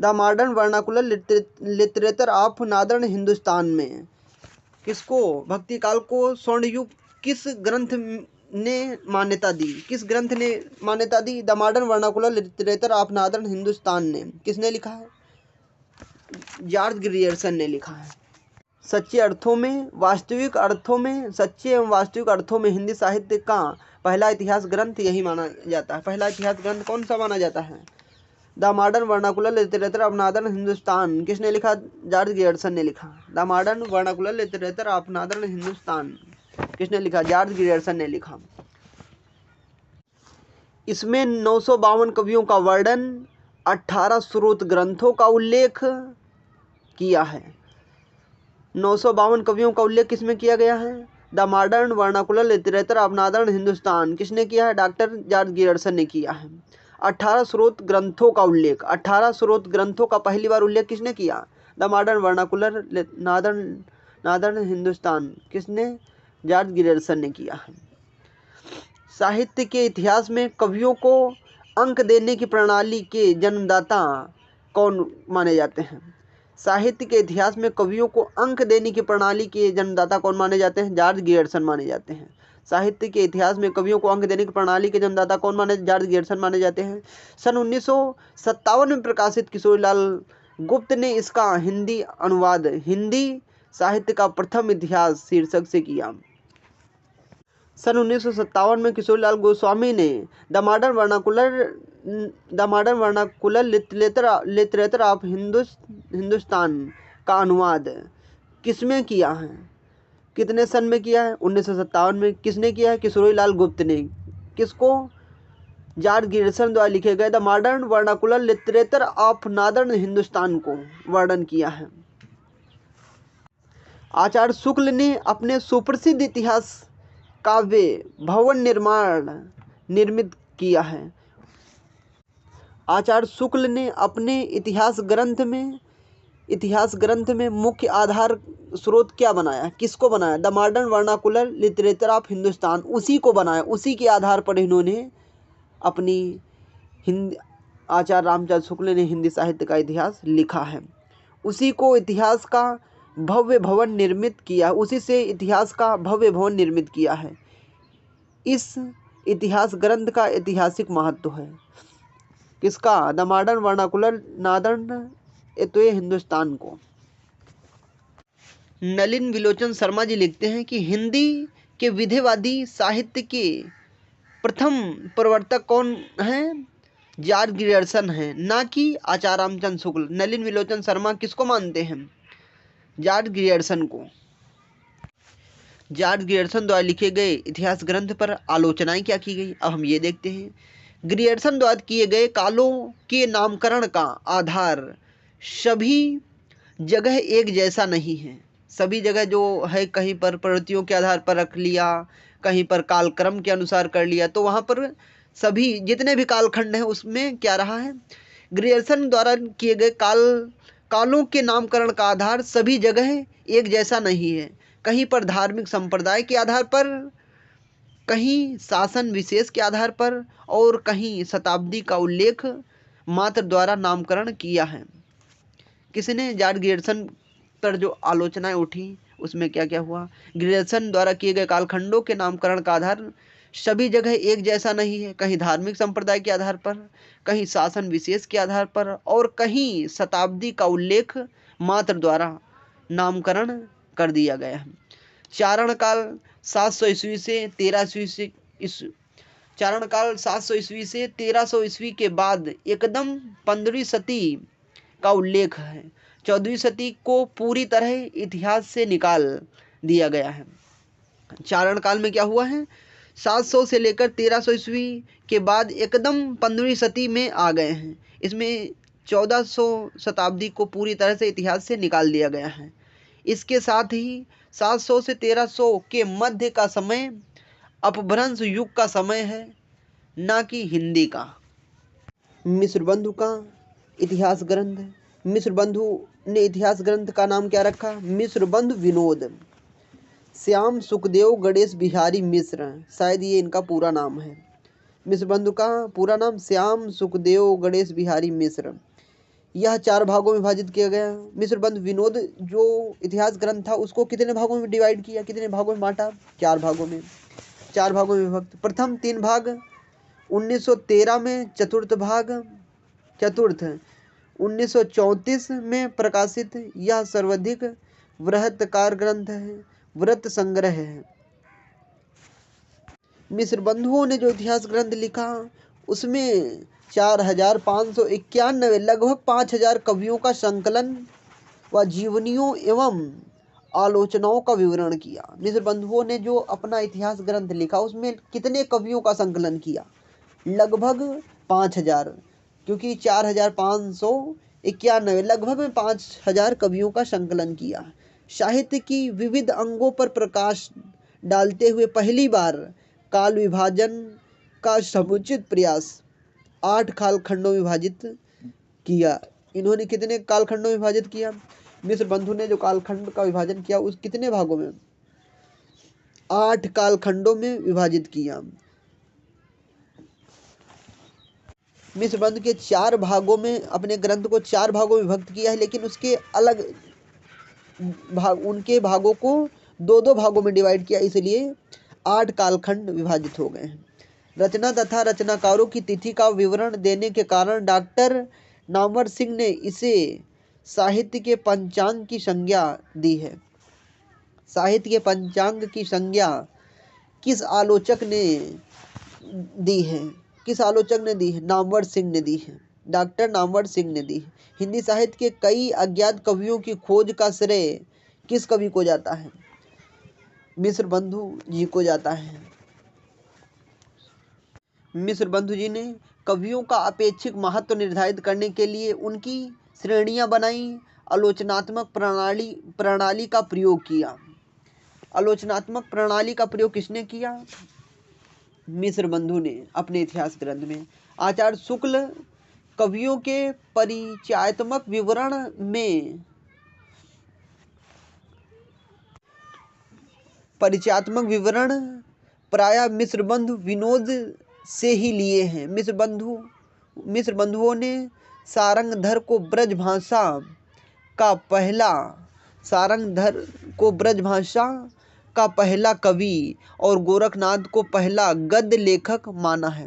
modern vernacular literature of northern Hindustan में। किसको भक्ति काल को स्वर्ण युग किस ग्रंथ ने मान्यता दी? The modern vernacular literature of northern Hindustan ने किसने लिखा है? जॉर्ज ग्रियर्सन ने लिखा है। सच्चे एवं वास्तविक अर्थों में हिंदी साहित्य का पहला इतिहास ग्रंथ यही माना जाता है। पहला इतिहास ग्रंथ कौन सा माना जाता है? The modern vernacular literature of northern Hindustan. किसने लिखा? जॉर्ज ग्रियर्सन ने लिखा। The modern vernacular literature of northern Hindustan किसने लिखा? जॉर्ज ग्रियर्सन ने लिखा। इसमें 952 कवियों का वर्णन, 18 स्रोत ग्रंथों का उल्लेख किया है। 952 कवियों का उल्लेख किसमें किया गया है? The modern vernacular literature of northern Hindustan किसने किया है? डॉक्टर जॉर्ज ग्रियर्सन ने किया है। 18 स्रोत ग्रंथों का उल्लेख, 18 स्रोत ग्रंथों का पहली बार उल्लेख किसने किया? The modern vernacular northern Hindustan किसने? जॉर्ज ग्रियर्सन ने किया है। साहित्य के इतिहास में कवियों को अंक देने की प्रणाली के जन्मदाता कौन माने जाते हैं? साहित्य के इतिहास में कवियों को अंक देने की प्रणाली के जन्मदाता कौन माने जाते हैं? जॉर्ज ग्रियर्सन माने जाते हैं। साहित्य के इतिहास में कवियों को अंक देने की प्रणाली के जन्मदाता कौन माने? जॉर्ज ग्रियर्सन माने जाते हैं। सन 1957 में प्रकाशित किशोरीलाल गुप्त ने इसका हिंदी अनुवाद हिंदी साहित्य का प्रथम इतिहास शीर्षक से किया। सन 1957 में किशोरीलाल गोस्वामी ने the modern vernacular literature of Hindustan का अनुवाद किसमें किया है? कितने सन में किया है? 1957 में। किसने किया है? किशोरीलाल गुप्त ने। किसको? जॉर्ज ग्रियर्सन द्वारा लिखे गए the modern vernacular literature of northern Hindustan को वर्णन किया है। आचार्य शुक्ल ने अपने सुप्रसिद्ध इतिहास काव्य भवन निर्मित किया है। आचार्य शुक्ल ने अपने इतिहास ग्रंथ में मुख्य आधार स्रोत क्या बनाया? किसको बनाया? The modern vernacular literature of Hindustan, उसी को बनाया। उसी के आधार पर इन्होंने अपनी आचार्य रामचंद्र शुक्ल ने हिंदी साहित्य का इतिहास लिखा है। उसी को इतिहास का भव्य भवन निर्मित किया, उसी से इतिहास का भव्य भवन निर्मित किया है। इस इतिहास ग्रंथ का ऐतिहासिक महत्व है। किसका? The modern vernacular northern Hindustan को। नलिन विलोचन शर्मा जी लिखते हैं कि हिंदी के विधेयवादी साहित्य के प्रथम प्रवर्तक कौन हैं? जॉर्ज ग्रियर्सन हैं, ना कि आचार्य रामचंद्र शुक्ल। नलिन विलोचन शर्मा किसको मानते हैं? जॉर्ज ग्रियर्सन को। जॉर्ज ग्रियर्सन द्वारा लिखे गए इतिहास ग्रंथ पर आलोचनाएं क्या की गई, अब हम ये देखते हैं। ग्रियर्सन द्वारा किए गए कालों के नामकरण का आधार सभी जगह एक जैसा नहीं है। सभी जगह जो है, कहीं पर प्रवृत्तियों के आधार पर रख लिया, कहीं पर कालक्रम के अनुसार कर लिया, तो वहाँ पर सभी जितने भी कालखंड हैं उसमें क्या रहा है? ग्रियर्सन द्वारा किए गए कालों के नामकरण का आधार सभी जगह एक जैसा नहीं है। कहीं पर धार्मिक संप्रदाय के आधार पर, कहीं शासन विशेष के आधार पर, और कहीं शताब्दी का उल्लेख मात्र द्वारा नामकरण किया है। किसने? जॉर्ज ग्रियर्सन पर जो आलोचनाएं उठी उसमें क्या क्या हुआ? ग्रियर्सन द्वारा किए गए कालखंडों के नामकरण का आधार सभी जगह एक जैसा नहीं है। कहीं धार्मिक संप्रदाय के आधार पर, कहीं शासन विशेष के आधार पर, और कहीं शताब्दी का उल्लेख मात्र द्वारा नामकरण कर दिया गया है। चारण काल 700 ईस्वी से 1300 ईस्वी के बाद एकदम 15वीं सदी का उल्लेख है। 14वीं सदी को पूरी तरह इतिहास से निकाल दिया गया है। चारण काल में क्या हुआ है? 700 से लेकर 1300 ईस्वी के बाद एकदम 15वीं सदी में आ गए हैं। इसमें 1400 शताब्दी को पूरी तरह से इतिहास से निकाल दिया गया है। इसके साथ ही 700 से 1300 के मध्य का समय अपभ्रंश युग का समय है, ना कि हिंदी का। मिश्र बंधु का इतिहास ग्रंथ। मिश्र बंधु ने इतिहास ग्रंथ का नाम क्या रखा? मिश्र बंधु विनोद। श्याम सुखदेव गणेश बिहारी मिश्र, शायद ये इनका पूरा नाम है। मिश्र बंधु का पूरा नाम श्याम सुखदेव गणेश बिहारी मिश्र। यह 4 भागों में विभाजित किया गया। मिश्र बंधु विनोद जो इतिहास ग्रंथ था उसको कितने भागों में डिवाइड किया, कितने भागों में बांटा? 4 भागों में, 4 भागों में विभक्त। प्रथम 3 भाग 1913 में, चतुर्थ 1934 में प्रकाशित। यह सर्वाधिक बृहत्कार ग्रंथ है, व्रत संग्रह है। मिश्र बंधुओं ने जो इतिहास ग्रंथ लिखा उसमें 4591 लगभग 5000 कवियों का संकलन व जीवनियों एवं आलोचनाओं का विवरण किया। मिश्र बंधुओं ने जो अपना इतिहास ग्रंथ लिखा उसमें कितने कवियों का संकलन किया? लगभग 5000, क्योंकि 4591 लगभग में 5000 कवियों का संकलन किया। साहित्य की विविध अंगों पर प्रकाश डालते हुए पहली बार काल विभाजन का समुचित प्रयास 8 कालखंडों में विभाजित किया। इन्होंने कितने कालखंडों में विभाजित किया? मिश्र बंधु ने जो कालखंड का विभाजन किया उस कितने भागों में? 8 कालखंडों में विभाजित किया। मिश्र बंधु के 4 भागों में, अपने ग्रंथ को 4 भागों में विभक्त किया है, लेकिन उसके अलग भाग, उनके भागों को 2-2 भागों में डिवाइड किया, इसलिए 8 कालखंड विभाजित हो गए हैं। रचना तथा रचनाकारों की तिथि का विवरण देने के कारण डॉक्टर नामवर सिंह ने इसे साहित्य के पंचांग की संज्ञा दी है। साहित्य के पंचांग की संज्ञा किस आलोचक ने दी है? किस आलोचक ने दी है? नामवर सिंह ने दी है, डॉक्टर नामवर सिंह ने दी है। हिंदी साहित्य के कई अज्ञात कवियों की खोज का श्रेय किस कवि को जाता है? मिश्र बंधु जी को जाता है। मिश्र बंधु जी ने कवियों का अपेक्षिक महत्व निर्धारित करने के लिए उनकी श्रेणियां बनाई, आलोचनात्मक प्रणाली का प्रयोग किया। आलोचनात्मक प्रणाली का प्रयोग किसने किया? मिश्र बंधु ने अपने इतिहास ग्रंथ में। आचार्य शुक्ल कवियों के परिचयात्मक विवरण प्रायः मिश्र बंधु विनोद से ही लिए हैं। मिश्र बंधुओं ने सारंगधर को ब्रजभाषा का पहला कवि और गोरखनाथ को पहला गद्य लेखक माना है।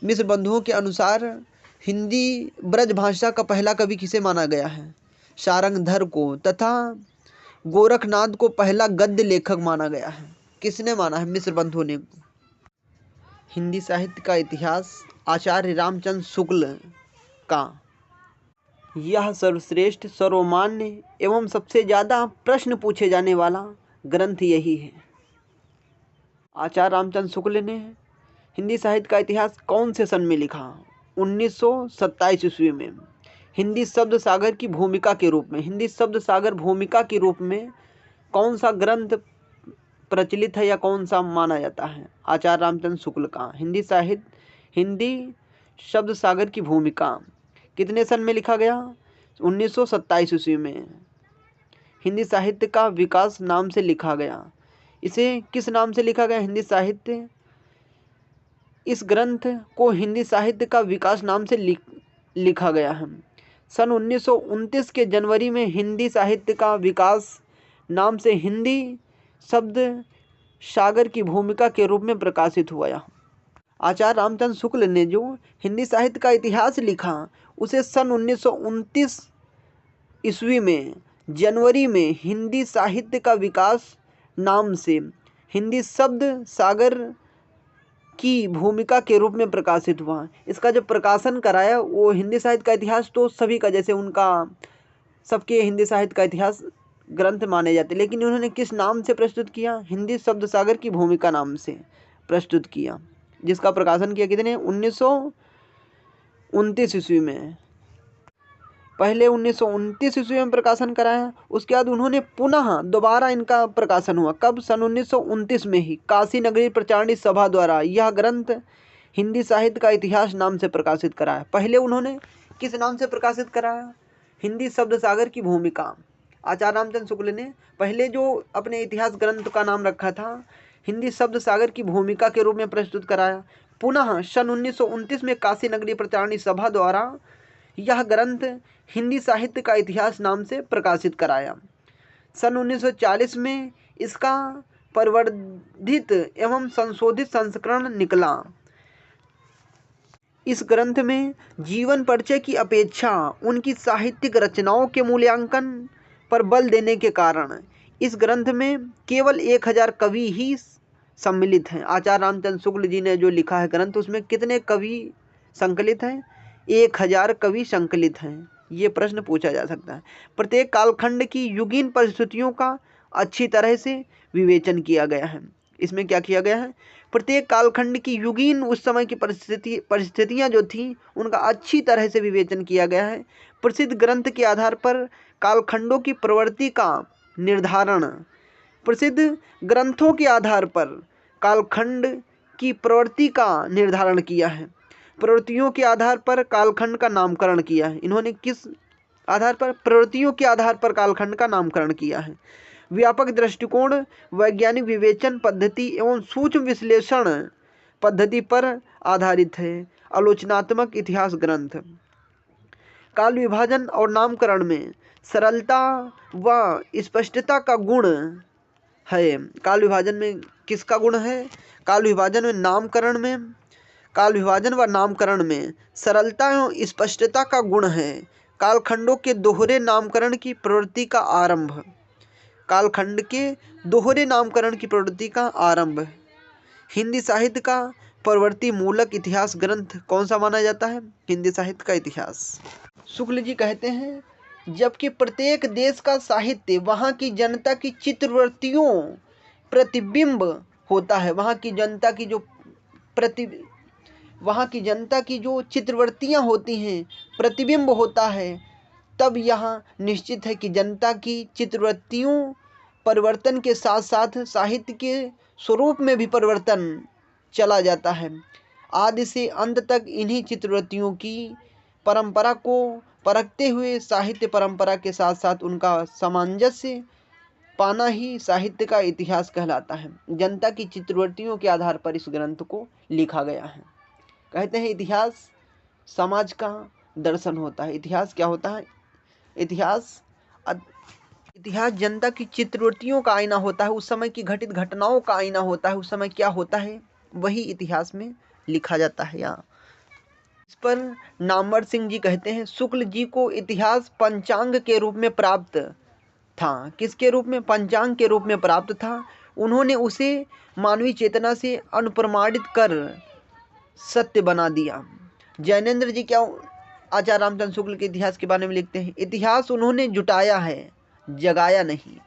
मिश्र बंधुओं के अनुसार हिंदी ब्रजभाषा का पहला कवि किसे माना गया है? सारंगधर को, तथा गोरखनाथ को पहला गद्य लेखक माना गया है। किसने माना है? मिश्र बंधुओं ने। हिंदी साहित्य का इतिहास आचार्य रामचंद्र शुक्ल का यह सर्वश्रेष्ठ, सर्वमान्य एवं सबसे ज़्यादा प्रश्न पूछे जाने वाला ग्रंथ यही है। आचार्य रामचंद्र शुक्ल ने हिंदी साहित्य का इतिहास कौन से सन में लिखा? 1927 ईस्वी में। हिंदी शब्द सागर की भूमिका के रूप में, हिंदी शब्द सागर भूमिका के रूप में कौन सा ग्रंथ प्रचलित है या कौन सा माना जाता है? आचार्य रामचंद्र शुक्ल का हिंदी शब्द सागर की भूमिका कितने सन में लिखा गया? 1927 ईस्वी में। हिंदी साहित्य का विकास नाम से लिखा गया। इसे किस नाम से लिखा गया? हिंदी साहित्य। इस ग्रंथ को हिंदी साहित्य का विकास नाम से लिखा गया है। सन 1929 के जनवरी में हिंदी साहित्य का विकास नाम से हिंदी शब्द सागर की भूमिका के रूप में प्रकाशित हुआ। आचार्य रामचंद्र शुक्ल ने जो हिंदी साहित्य का इतिहास लिखा उसे सन 1929 ईस्वी में जनवरी में हिंदी साहित्य का विकास नाम से हिंदी शब्द सागर की भूमिका के रूप में प्रकाशित हुआ। इसका जो प्रकाशन कराया वो हिंदी साहित्य का इतिहास तो सभी का, जैसे उनका सबके हिंदी साहित्य का इतिहास ग्रंथ माने जाते, लेकिन उन्होंने किस नाम से प्रस्तुत किया? हिंदी शब्द सागर की भूमिका नाम से प्रस्तुत किया, जिसका प्रकाशन किया कितने? 1929 ईस्वी में। पहले 1929 ईस्वी में प्रकाशन कराया, उसके बाद उन्होंने पुनः दोबारा इनका प्रकाशन हुआ। कब? सन 1929 में ही काशी नगरी प्रचारणी सभा द्वारा यह ग्रंथ हिंदी साहित्य का इतिहास नाम से प्रकाशित कराया। पहले उन्होंने किस नाम से प्रकाशित कराया? हिंदी शब्द सागर की भूमिका। आचार्य रामचंद्र शुक्ल ने पहले जो अपने इतिहास ग्रंथ का नाम रखा था, हिंदी शब्द सागर की भूमिका के रूप में प्रस्तुत कराया। पुनः सन 1929 में काशी नगरी प्रचारणी सभा द्वारा यह ग्रंथ हिंदी साहित्य का इतिहास नाम से प्रकाशित कराया। सन 1940 में इसका परिवर्धित एवं संशोधित संस्करण निकला। इस ग्रंथ में जीवन परिचय की अपेक्षा उनकी साहित्यिक रचनाओं के मूल्यांकन पर बल देने के कारण इस ग्रंथ में केवल 1000 कवि ही सम्मिलित हैं। आचार्य रामचंद्र शुक्ल जी ने जो लिखा है ग्रंथ, उसमें कितने कवि संकलित हैं? 1000 कवि संकलित हैं। ये प्रश्न पूछा जा सकता है। प्रत्येक कालखंड की युगीन परिस्थितियों का अच्छी तरह से विवेचन किया गया है। इसमें क्या किया गया है? प्रत्येक कालखंड की युगीन उस समय की परिस्थितियाँ जो थी उनका अच्छी तरह से विवेचन किया गया है। प्रसिद्ध ग्रंथ के आधार पर कालखंडों की प्रवृत्ति का निर्धारण, प्रसिद्ध ग्रंथों के आधार पर कालखंड की प्रवृत्ति का निर्धारण किया है। प्रवृत्तियों के आधार पर कालखंड का नामकरण किया है। इन्होंने किस आधार पर? प्रवृत्तियों के आधार पर कालखंड का नामकरण किया है। व्यापक दृष्टिकोण, वैज्ञानिक विवेचन पद्धति एवं सूक्ष्म विश्लेषण पद्धति पर आधारित है। आलोचनात्मक इतिहास ग्रंथ। काल विभाजन और नामकरण में सरलता व स्पष्टता का गुण है। काल विभाजन में किसका गुण है? काल विभाजन व नामकरण में सरलता एवं स्पष्टता का गुण है। कालखंडों के दोहरे नामकरण की प्रवृत्ति का आरंभ। कालखंड के दोहरे नामकरण की प्रवृत्ति का आरंभ। हिंदी साहित्य का प्रवृत्ति मूलक इतिहास ग्रंथ कौन सा माना जाता है? हिंदी साहित्य का इतिहास। शुक्ल जी कहते हैं, जबकि प्रत्येक देश का साहित्य वहाँ की जनता की चित्रवृत्तियों प्रतिबिंब होता है। वहाँ की जनता की जो चित्रवृत्तियाँ होती हैं, प्रतिबिंब होता है, तब यहाँ निश्चित है कि जनता की चित्रवृत्तियों परिवर्तन के साथ साथ साहित्य के स्वरूप में भी परिवर्तन चला जाता है। आदि से अंत तक इन्हीं चित्रवृत्तियों की परंपरा को परखते हुए साहित्य परंपरा के साथ साथ उनका सामंजस्य पाना ही साहित्य का इतिहास कहलाता है। जनता की चित्रवृत्तियों के आधार पर इस ग्रंथ को लिखा गया है। कहते हैं इतिहास समाज का दर्शन होता है। इतिहास क्या होता है? इतिहास जनता की चित्रवृत्तियों का आईना होता है। उस समय की घटित घटनाओं का आईना होता है। उस समय क्या होता है वही इतिहास में लिखा जाता है। यहाँ इस पर नामवर सिंह जी कहते हैं, शुक्ल जी को इतिहास पंचांग के रूप में प्राप्त था। किसके रूप में? पंचांग के रूप में प्राप्त था। उन्होंने उसे मानवीय चेतना से अनुप्रमाणित कर सत्य बना दिया। जैनेन्द्र जी क्या आचार्य रामचंद्र शुक्ल के इतिहास के बारे में लिखते हैं, इतिहास उन्होंने जुटाया है, जगाया नहीं।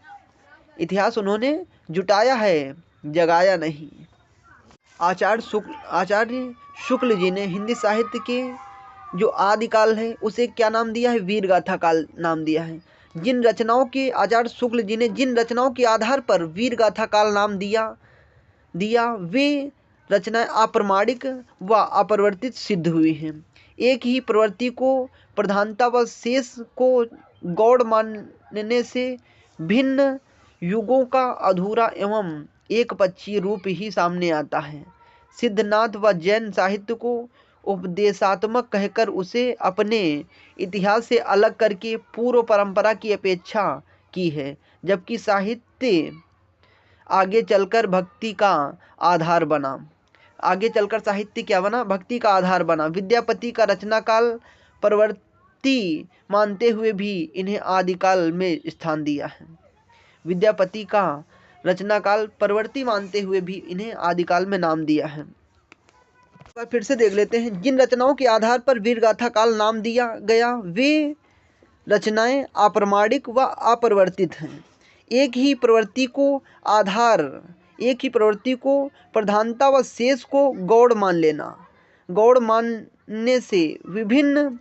इतिहास उन्होंने जुटाया है, जगाया नहीं। आचार्य शुक्ल जी ने हिंदी साहित्य के जो आदिकाल है उसे क्या नाम दिया है? वीर गाथा काल नाम दिया है। जिन रचनाओं के आचार्य शुक्ल जी ने जिन रचनाओं के आधार पर वीर गाथा काल नाम दिया वे रचनाएं अप्रामाणिक व अपरिवर्तित सिद्ध हुई हैं। एक ही प्रवृत्ति को प्रधानता व शेष को गौड़ मानने से भिन्न युगों का अधूरा एवं एक पक्षीय रूप ही सामने आता है। सिद्धनाथ व जैन साहित्य को उपदेशात्मक कहकर उसे अपने इतिहास से अलग करके पूर्व परंपरा की अपेक्षा की है, जबकि साहित्य आगे चलकर भक्ति का आधार बना। आगे चलकर साहित्य क्या बना? भक्ति का आधार बना। विद्यापति का रचनाकाल प्रवृत्ति मानते हुए भी इन्हें आदिकाल में स्थान दिया है। विद्यापति का रचनाकाल प्रवृत्ति मानते हुए भी इन्हें आदिकाल में नाम दिया है। फिर से देख लेते हैं, जिन रचनाओं के आधार पर वीरगाथा काल नाम दिया गया वे रचनाएं अप्रामाणिक व अपरिवर्तित हैं। एक ही प्रवृत्ति को प्रधानता व शेष को गौड़ मान लेना। गौड़ मानने से विभिन्न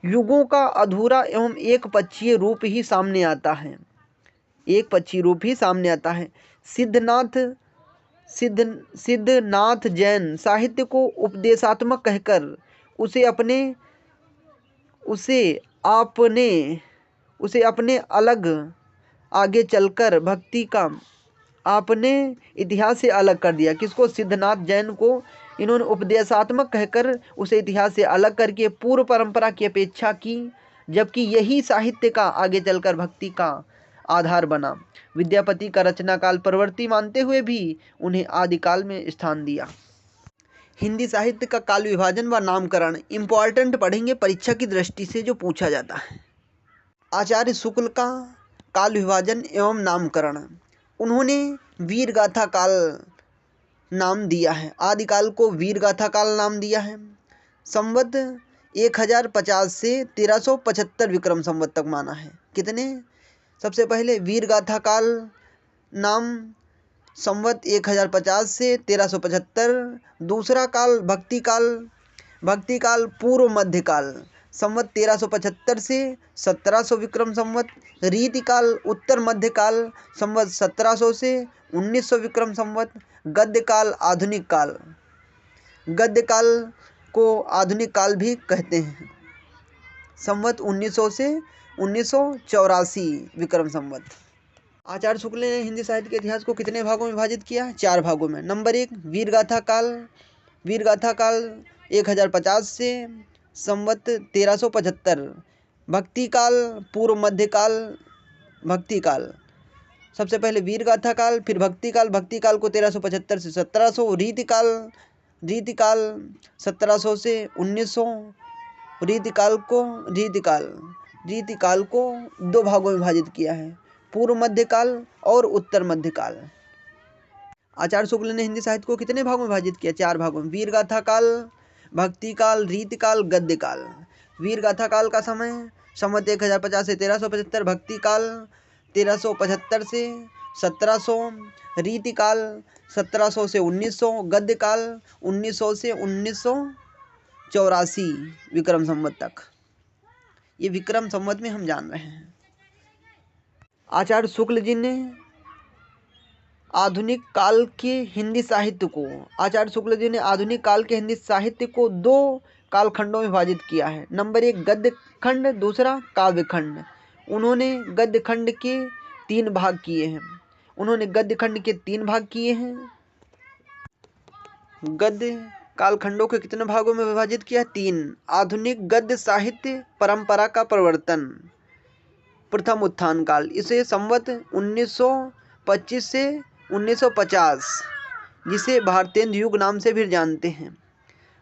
युगों का अधूरा एवं एक पक्षीय रूप ही सामने आता है। एक पक्षी रूप ही सामने आता है। सिद्धनाथ सिद्धनाथ जैन साहित्य को उपदेशात्मक कहकर उसे अपने अलग आगे चलकर भक्ति का आपने इतिहास से अलग कर दिया। किसको? सिद्धनाथ जैन को इन्होंने उपदेशात्मक कहकर उसे इतिहास से अलग करके पूर्व परंपरा की अपेक्षा की, जबकि यही साहित्य का आगे चलकर भक्ति का आधार बना। विद्यापति का रचना काल प्रवर्ती मानते हुए भी उन्हें आदिकाल में स्थान दिया। हिंदी साहित्य का काल विभाजन व नामकरण इम्पॉर्टेंट पढ़ेंगे परीक्षा की दृष्टि से जो पूछा जाता है। आचार्य शुक्ल का काल विभाजन एवं नामकरण, उन्होंने वीरगाथा काल नाम दिया है। आदिकाल को वीरगाथा काल नाम दिया है। संवत 1050 से 1375 विक्रम संवत तक माना है। कितने? सबसे पहले वीरगाथा काल नाम संवत 1050 से 1375। दूसरा काल भक्ति काल पूर्व मध्यकाल संवत 1375 से 1700 विक्रम संवत। रीति काल उत्तर मध्यकाल संवत 1700 से 1900 विक्रम संवत। गद्य काल आधुनिक काल, गद्य काल को आधुनिक काल भी कहते हैं, संवत 1900 से 1984 विक्रम संवत। आचार्य शुक्ल ने हिंदी साहित्य के इतिहास को कितने भागों में विभाजित किया? 4 भागों में। नंबर 1 वीरगाथा काल 1050 से संवत 1375। भक्ति काल पूर्व मध्यकाल, भक्ति काल सबसे पहले वीरगाथा काल, फिर भक्ति काल को 1375 से 1700। रीति काल 1700 से 1900। रीति काल को 2 भागों में विभाजित किया है, पूर्व मध्यकाल और उत्तर मध्यकाल। आचार्य शुक्ल ने हिंदी साहित्य को कितने भागों में विभाजित किया? 4 भागों में। वीरगाथा काल, भक्ति काल, रीति काल, गद्य काल। वीरगाथा काल का समय संवत 1050 से 1375। भक्ति काल 1375 से 1700। रीति काल 1700 से 1900। गद्य काल 1900 से 1984 विक्रम संवत तक। ये विक्रम संवत में हम जान रहे हैं। आचार्य शुक्ल जी ने आधुनिक काल के हिंदी साहित्य को 2 कालखंडों में विभाजित किया है। नंबर 1 गद्य खंड, दूसरा काव्य खंड। उन्होंने गद्य खंड के 3 भाग किए हैं। गद्य कालखंडों के कितने भागों में विभाजित किया? 3। आधुनिक गद्य साहित्य परंपरा का प्रवर्तन, प्रथम उत्थान काल, इसे संवत 1925 से 1950, जिसे भारतेंदु युग नाम से भी जानते हैं।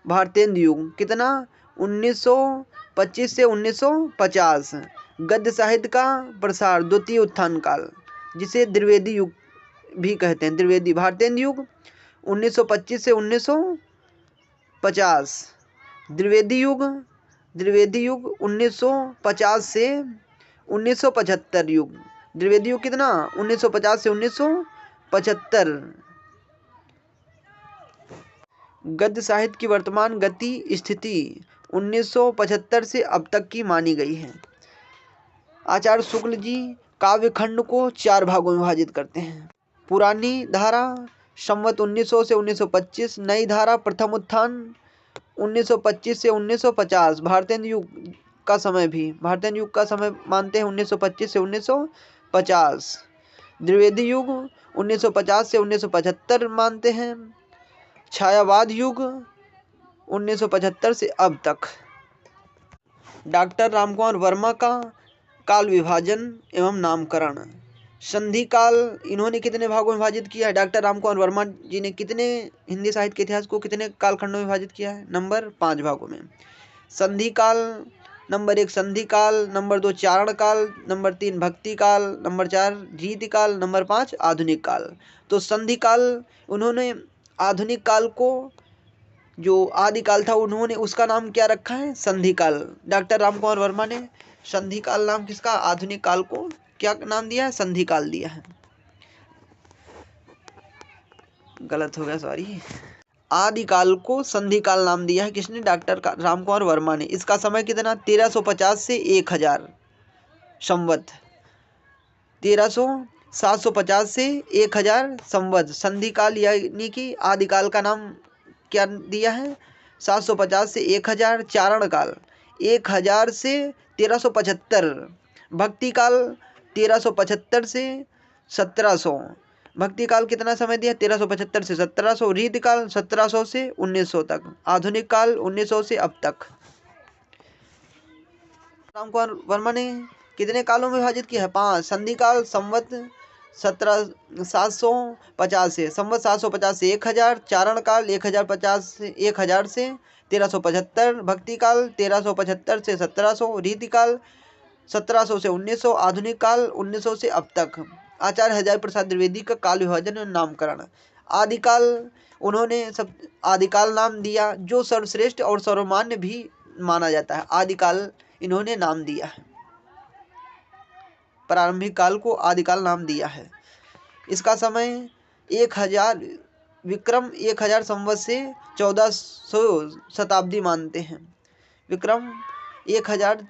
भारतेंदु युग कितना? 1925 से 1950। गद्य साहित्य का प्रसार, द्वितीय उत्थान काल, जिसे द्विवेदी युग भी कहते हैं। द्विवेदी भारतेंदु युग 1925 से 1950। द्विवेदी युग 1950 से 1975 युग। द्विवेदी युग कितना? 1950 से 1975। गद्य साहित्य की वर्तमान गति स्थिति 1975 से अब तक की मानी गई है। आचार्य शुक्ल जी काव्य खंड को 4 भागों में विभाजित करते हैं। पुरानी धारा संवत 1900 से 1925। नई धारा प्रथम उत्थान 1925 से 1950। भारतेंदु युग का समय मानते हैं 1925 से 1950। द्विवेदी युग 1950 से 1975 मानते हैं। छायावाद युग 1975 से अब तक। डॉक्टर रामकुमार वर्मा का काल विभाजन एवं नामकरण। संधि काल इन्होंने कितने भागों में विभाजित किया है? डॉक्टर रामकुमार वर्मा जी ने कितने हिंदी साहित्य के इतिहास को कितने कालखंडों में विभाजित किया है? नंबर 5 भागों में। संधि काल नंबर 1 संधि काल, नंबर 2 चारण काल, नंबर 3 भक्ति काल, नंबर 4 रीति काल, नंबर 5 आधुनिक काल। तो संधि काल उन्होंने आधुनिक काल को, जो आदि काल था, उन्होंने उसका नाम क्या रखा है? संधि काल। डॉक्टर रामकुमार वर्मा ने संधि काल नाम किसका? आधुनिक काल को क्या नाम दिया है? संधि काल दिया है। गलत हो गया, सॉरी। आदि काल को संधि काल नाम दिया है किसने? डॉक्टर रामकुमार वर्मा ने। इसका समय कितना? 1350 से 1000 संवत। 750 से 1000 संवत। संधि काल यानी कि आदिकाल का नाम क्या दिया है? 750 से 1000। चारण काल 1000 से 1375। भक्ति काल 1375 से 1700। भक्ति काल कितना समय दिया? 1375 से 1700। रीति काल 1700 से 1900 तक। आधुनिक काल 1900 से अब तक। राम कुमार वर्मा ने कितने कालों में विभाजित किया है? 5। संधि काल संवत 750 से संवत 750 से 1000। चारण काल 1050 से 1000 से 1375। भक्ति काल 1375 से 1700। रीति काल 1700 से 1900। आधुनिक काल 1900 से अब तक। आचार्य हजारी प्रसाद द्विवेदी का काल विभाजन और नामकरण। आदिकाल उन्होंने सब आदिकाल नाम दिया, जो सर्वश्रेष्ठ और सर्वमान्य भी माना जाता है। आदिकाल इन्होंने नाम दिया है। प्रारंभिक काल को आदिकाल नाम दिया है। इसका समय 1000 विक्रम 1000 संवत से 1400 शताब्दी मानते हैं। विक्रम 1000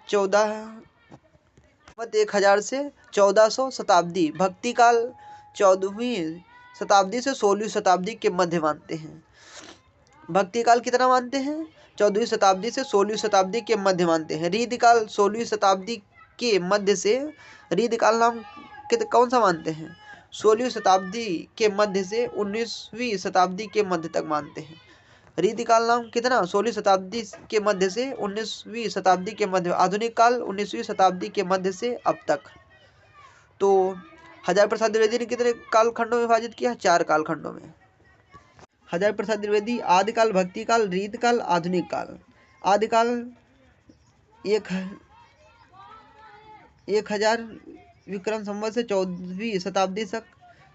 से 1400 शताब्दी। भक्ति काल 14वीं शताब्दी से 16वीं शताब्दी के मध्य मानते हैं। भक्ति काल कितना मानते हैं? 14वीं शताब्दी से 16वीं शताब्दी के मध्य मानते हैं। रीति काल 16वीं शताब्दी के मध्य से। रीति काल नाम कौन सा मानते हैं? 16वीं शताब्दी के मध्य से 19वीं शताब्दी के मध्य तक मानते हैं। रीति काल नाम कितना? 16वीं शताब्दी के मध्य से 19वीं शताब्दी के मध्य। आधुनिक काल 19वीं शताब्दी के मध्य से अब तक। तो हजारी प्रसाद द्विवेदी ने कितने कालखंडों में विभाजित किया? 4 कालखंडों में। हजारी प्रसाद द्विवेदी आदिकाल, भक्ति काल, रीत काल, आधुनिक काल। आदिकाल 1000 विक्रम संवत से 14वीं शताब्दी तक।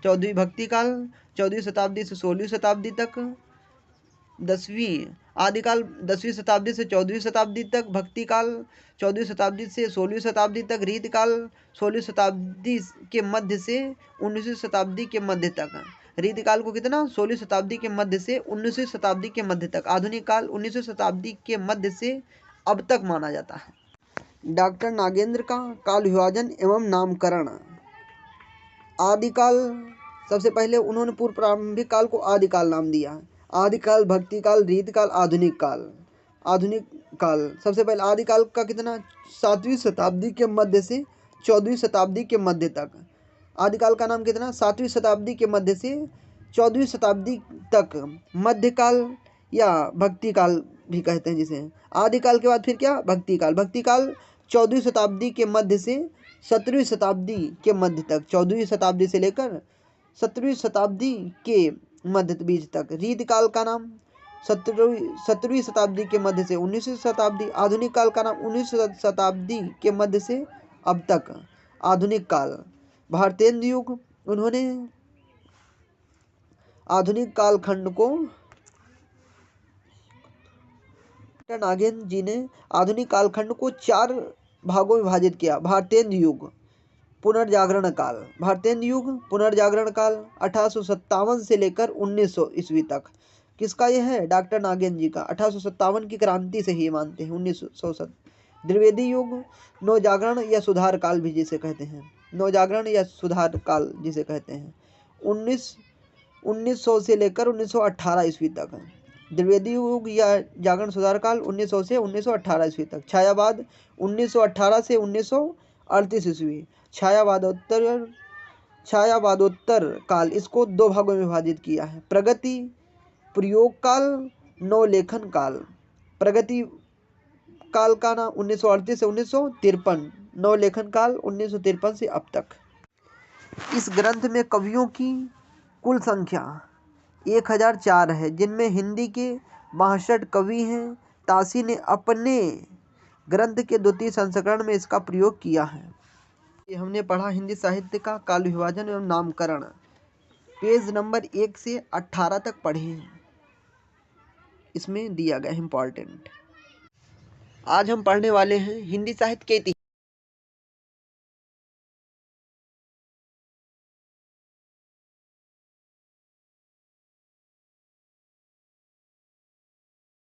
14वीं भक्ति काल 14वीं शताब्दी से 16वीं शताब्दी तक। 10वीं आदिकाल 10वीं शताब्दी से 14वीं शताब्दी तक। भक्ति काल 14वीं शताब्दी से 16वीं शताब्दी तक। रीति काल 16वीं शताब्दी के मध्य से 19वीं शताब्दी के मध्य तक। रीति काल को कितना? 16वीं शताब्दी के मध्य से 19वीं शताब्दी के मध्य तक। आधुनिक काल 19वीं शताब्दी के मध्य से अब तक माना जाता है। डॉक्टर नागेंद्र का काल विभाजन एवं नामकरण। आदिकाल सबसे पहले उन्होंने पूर्व प्रारंभिक काल को आदिकाल नाम दिया है। आदिकाल, भक्ति काल, रीति काल, आधुनिक काल। आधुनिक काल सबसे पहले आदिकाल का कितना? 7वीं शताब्दी के मध्य से 14वीं शताब्दी के मध्य तक। आदिकाल का नाम कितना? 7वीं शताब्दी के मध्य से 14वीं शताब्दी तक। मध्यकाल या भक्ति काल भी कहते हैं जिसे। आदिकाल के बाद फिर क्या? भक्ति काल। भक्ति काल 14वीं शताब्दी के मध्य से 17वीं शताब्दी के मध्य तक। 14वीं शताब्दी से लेकर 17वीं शताब्दी के मध्य बीच तक। रीति काल का नाम 17वीं शताब्दी के मध्य से 19वीं शताब्दी। आधुनिक काल का नाम 19वीं शताब्दी के मध्य से अब तक। आधुनिक काल भारतेंदु युग। उन्होंने आधुनिक कालखंड को नागेंद्र जी ने आधुनिक कालखंड को 4 भागों में विभाजित किया। भारतेंदु युग, पुनर्जागरण काल। भारतेंदु युग पुनर्जागरण काल 1857 से लेकर 1900 ईस्वी तक। किसका यह है? डॉक्टर नागेंद्र जी का। 1857 की क्रांति से ही मानते हैं 1900। द्विवेदी युग नवजागरण या सुधार काल भी जिसे कहते हैं। नवजागरण या सुधार काल जिसे कहते हैं 1900 से लेकर 1918 ईस्वी तक। द्विवेदी युग या जागरण सुधार काल 1900 से 1918 ईस्वी तक। छायावाद 1918 से 1938 ईस्वी। छायावादोत्तर काल, इसको 2 भागों में विभाजित किया है। प्रगति प्रयोग काल, नवलेखन काल। प्रगति काल का नाम 1938 से 1953। नवलेखन काल 1953 से अब तक। इस ग्रंथ में कवियों की कुल संख्या 1004 है, जिनमें हिंदी के 62 कवि हैं। तासी ने अपने ग्रंथ के 2य संस्करण में इसका प्रयोग किया है। ये हमने पढ़ा हिंदी साहित्य का काल विभाजन एवं नामकरण। पेज नंबर 1 से 18 तक पढ़े हैं, इसमें दिया गया इम्पॉर्टेंट। आज हम पढ़ने वाले हैं हिंदी साहित्य के इतिहास।